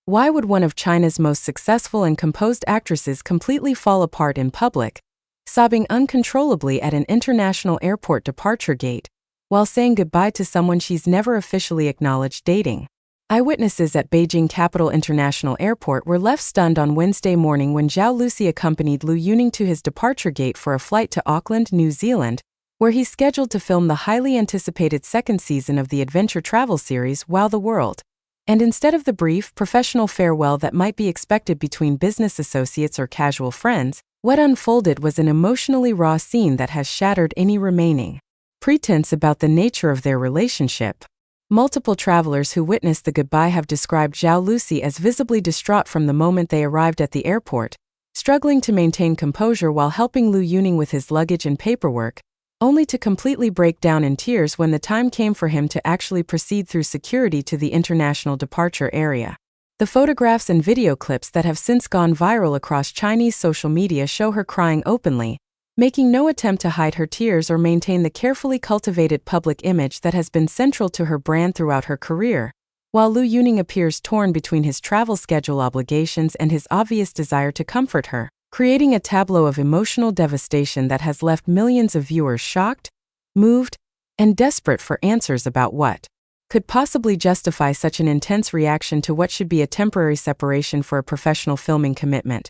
Why would one of China's most successful and composed actresses completely fall apart in public, sobbing uncontrollably at an international airport departure gate, while saying goodbye to someone she's never officially acknowledged dating? Eyewitnesses at Beijing Capital International Airport were left stunned on Wednesday morning when Zhao Lusi accompanied Liu Yuning to his departure gate for a flight to Auckland, New Zealand, where he's scheduled to film the highly anticipated second season of the adventure travel series Wow the World. And instead of the brief, professional farewell that might be expected between business associates or casual friends, what unfolded was an emotionally raw scene that has shattered any remaining pretense about the nature of their relationship. Multiple travelers who witnessed the goodbye have described Zhao Lusi as visibly distraught from the moment they arrived at the airport, struggling to maintain composure while helping Liu Yuning with his luggage and paperwork, only to completely break down in tears when the time came for him to actually proceed through security to the international departure area. The photographs and video clips that have since gone viral across Chinese social media show her crying openly, making no attempt to hide her tears or maintain the carefully cultivated public image that has been central to her brand throughout her career, while Liu Yuning appears torn between his travel schedule obligations and his obvious desire to comfort her, creating a tableau of emotional devastation that has left millions of viewers shocked, moved, and desperate for answers about what could possibly justify such an intense reaction to what should be a temporary separation for a professional filming commitment.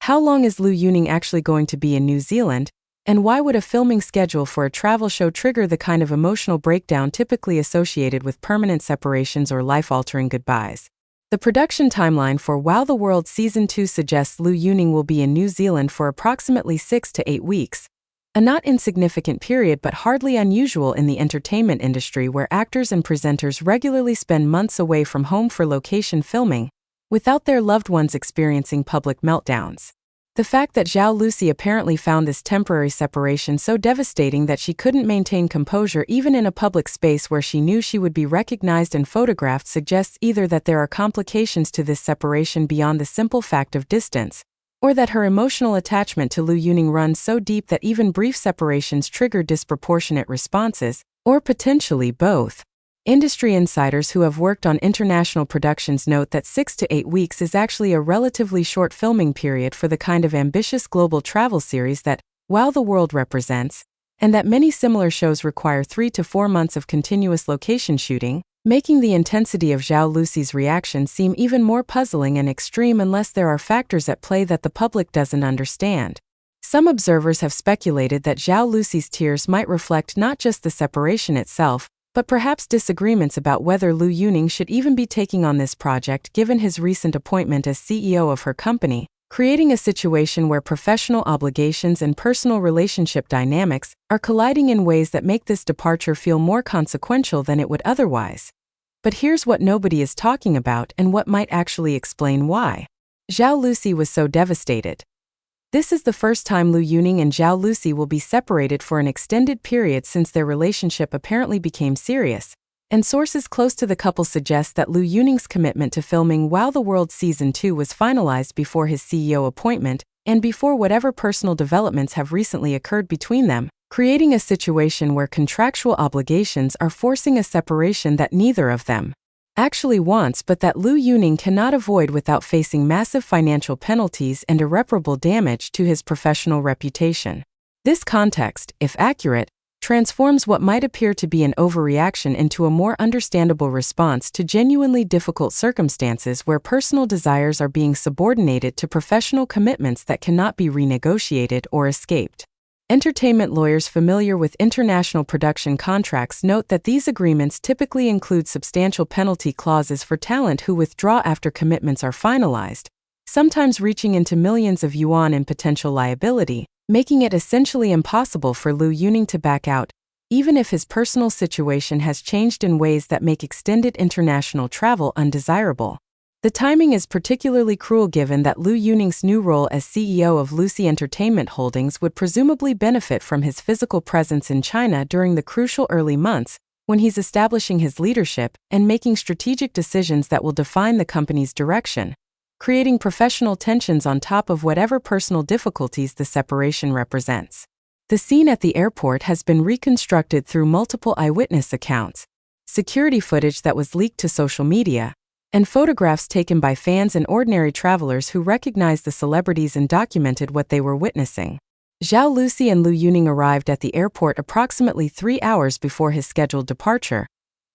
How long is Liu Yuning actually going to be in New Zealand, and why would a filming schedule for a travel show trigger the kind of emotional breakdown typically associated with permanent separations or life-altering goodbyes? The production timeline for Wow the World Season 2 suggests Liu Yuning will be in New Zealand for approximately 6 to 8 weeks, a not insignificant period but hardly unusual in the entertainment industry where actors and presenters regularly spend months away from home for location filming, without their loved ones experiencing public meltdowns. The fact that Zhao Lusi apparently found this temporary separation so devastating that she couldn't maintain composure even in a public space where she knew she would be recognized and photographed suggests either that there are complications to this separation beyond the simple fact of distance, or that her emotional attachment to Liu Yuning runs so deep that even brief separations trigger disproportionate responses, or potentially both. Industry insiders who have worked on international productions note that 6 to 8 weeks is actually a relatively short filming period for the kind of ambitious global travel series that Wow the World represents, and that many similar shows require 3 to 4 months of continuous location shooting, making the intensity of Zhao Lusi's reaction seem even more puzzling and extreme unless there are factors at play that the public doesn't understand. Some observers have speculated that Zhao Lusi's tears might reflect not just the separation itself, but perhaps disagreements about whether Liu Yuning should even be taking on this project given his recent appointment as CEO of her company, creating a situation where professional obligations and personal relationship dynamics are colliding in ways that make this departure feel more consequential than it would otherwise. But here's what nobody is talking about and what might actually explain why Zhao Lusi was so devastated. This is the first time Liu Yuning and Zhao Lusi will be separated for an extended period since their relationship apparently became serious, and sources close to the couple suggest that Liu Yuning's commitment to filming Wow the World Season 2 was finalized before his CEO appointment and before whatever personal developments have recently occurred between them, creating a situation where contractual obligations are forcing a separation that neither of them actually wants but that Liu Yuning cannot avoid without facing massive financial penalties and irreparable damage to his professional reputation. This context, if accurate, transforms what might appear to be an overreaction into a more understandable response to genuinely difficult circumstances where personal desires are being subordinated to professional commitments that cannot be renegotiated or escaped. Entertainment lawyers familiar with international production contracts note that these agreements typically include substantial penalty clauses for talent who withdraw after commitments are finalized, sometimes reaching into millions of yuan in potential liability, making it essentially impossible for Liu Yuning to back out, even if his personal situation has changed in ways that make extended international travel undesirable. The timing is particularly cruel given that Liu Yuning's new role as CEO of Lusi Entertainment Holdings would presumably benefit from his physical presence in China during the crucial early months, when he's establishing his leadership and making strategic decisions that will define the company's direction, creating professional tensions on top of whatever personal difficulties the separation represents. The scene at the airport has been reconstructed through multiple eyewitness accounts, security footage that was leaked to social media, and photographs taken by fans and ordinary travelers who recognized the celebrities and documented what they were witnessing. Zhao Lusi and Liu Yuning arrived at the airport approximately 3 hours before his scheduled departure,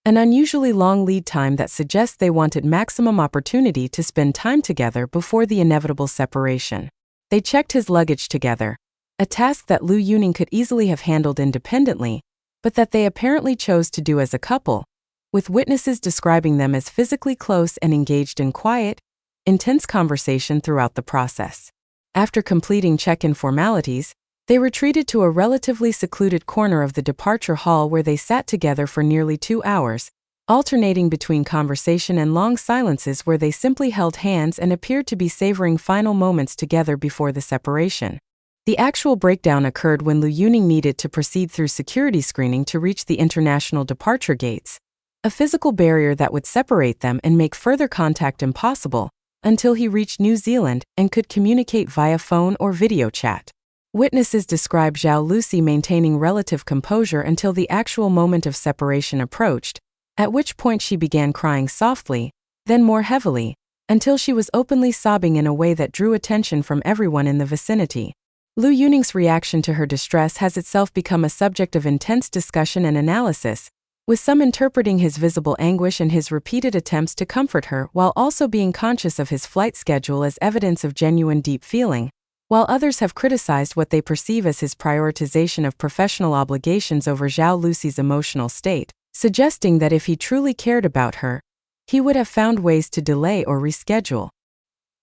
an unusually long lead time that suggests they wanted maximum opportunity to spend time together before the inevitable separation. They checked his luggage together, a task that Liu Yuning could easily have handled independently, but that they apparently chose to do as a couple, with witnesses describing them as physically close and engaged in quiet, intense conversation throughout the process. After completing check-in formalities, they retreated to a relatively secluded corner of the departure hall where they sat together for nearly 2 hours, alternating between conversation and long silences where they simply held hands and appeared to be savoring final moments together before the separation. The actual breakdown occurred when Liu Yuning needed to proceed through security screening to reach the international departure gates, a physical barrier that would separate them and make further contact impossible until he reached New Zealand and could communicate via phone or video chat. Witnesses describe Zhao Lusi maintaining relative composure until the actual moment of separation approached, at which point she began crying softly, then more heavily, until she was openly sobbing in a way that drew attention from everyone in the vicinity. Liu Yuning's reaction to her distress has itself become a subject of intense discussion and analysis, with some interpreting his visible anguish and his repeated attempts to comfort her while also being conscious of his flight schedule as evidence of genuine deep feeling, while others have criticized what they perceive as his prioritization of professional obligations over Zhao Lusi's emotional state, suggesting that if he truly cared about her, he would have found ways to delay or reschedule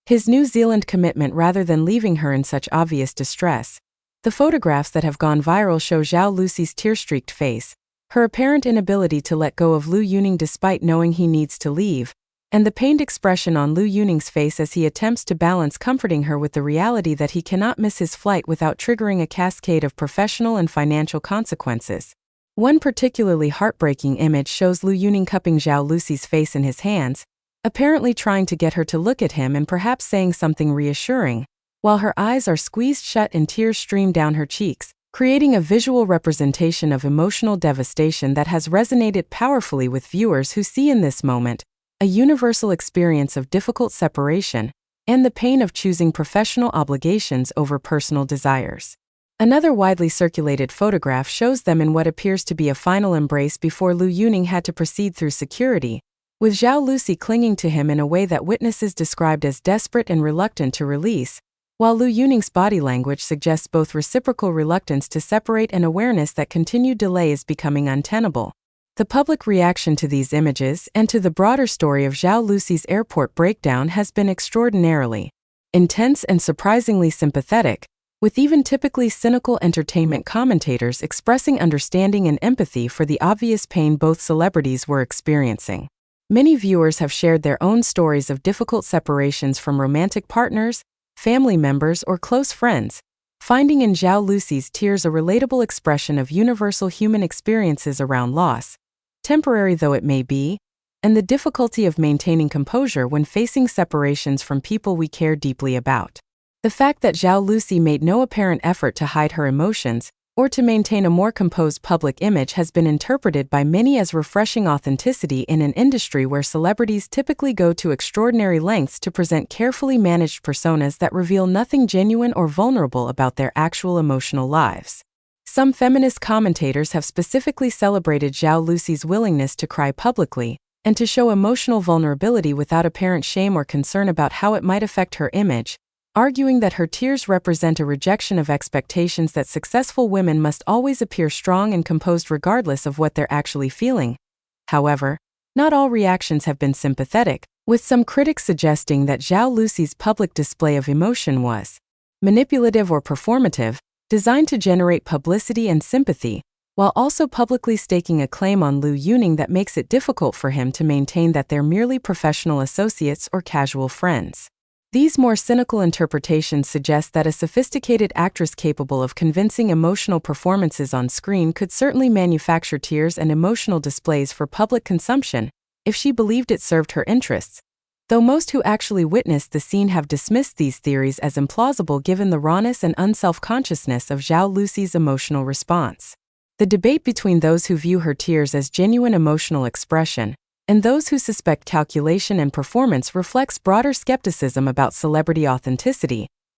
his New Zealand commitment rather than leaving her in such obvious distress. The photographs that have gone viral show Zhao Lusi's tear-streaked face, her apparent inability to let go of Liu Yuning despite knowing he needs to leave, and the pained expression on Liu Yuning's face as he attempts to balance comforting her with the reality that he cannot miss his flight without triggering a cascade of professional and financial consequences. One particularly heartbreaking image shows Liu Yuning cupping Zhao Lusi's face in his hands, apparently trying to get her to look at him and perhaps saying something reassuring, while her eyes are squeezed shut and tears stream down her cheeks, creating a visual representation of emotional devastation that has resonated powerfully with viewers who see in this moment a universal experience of difficult separation and the pain of choosing professional obligations over personal desires. Another widely circulated photograph shows them in what appears to be a final embrace before Liu Yuning had to proceed through security, with Zhao Lusi clinging to him in a way that witnesses described as desperate and reluctant to release, while Liu Yuning's body language suggests both reciprocal reluctance to separate and awareness that continued delay is becoming untenable. The public reaction to these images and to the broader story of Zhao Lusi's airport breakdown has been extraordinarily intense and surprisingly sympathetic, with even typically cynical entertainment commentators expressing understanding and empathy for the obvious pain both celebrities were experiencing. Many viewers have shared their own stories of difficult separations from romantic partners, family members, or close friends, finding in Zhao Lusi's tears a relatable expression of universal human experiences around loss, temporary though it may be, and the difficulty of maintaining composure when facing separations from people we care deeply about. The fact that Zhao Lusi made no apparent effort to hide her emotions or to maintain a more composed public image has been interpreted by many as refreshing authenticity in an industry where celebrities typically go to extraordinary lengths to present carefully managed personas that reveal nothing genuine or vulnerable about their actual emotional lives. Some feminist commentators have specifically celebrated Zhao Lusi's willingness to cry publicly and to show emotional vulnerability without apparent shame or concern about how it might affect her image, arguing that her tears represent a rejection of expectations that successful women must always appear strong and composed regardless of what they're actually feeling. However, not all reactions have been sympathetic, with some critics suggesting that Zhao Lusi's public display of emotion was manipulative or performative, designed to generate publicity and sympathy, while also publicly staking a claim on Liu Yuning that makes it difficult for him to maintain that they're merely professional associates or casual friends. These more cynical interpretations suggest that a sophisticated actress capable of convincing emotional performances on screen could certainly manufacture tears and emotional displays for public consumption if she believed it served her interests, though most who actually witnessed the scene have dismissed these theories as implausible given the rawness and unself-consciousness of Zhao Lusi's emotional response. The debate between those who view her tears as genuine emotional expression And those who suspect calculation and performance reflects broader skepticism about celebrity authenticity.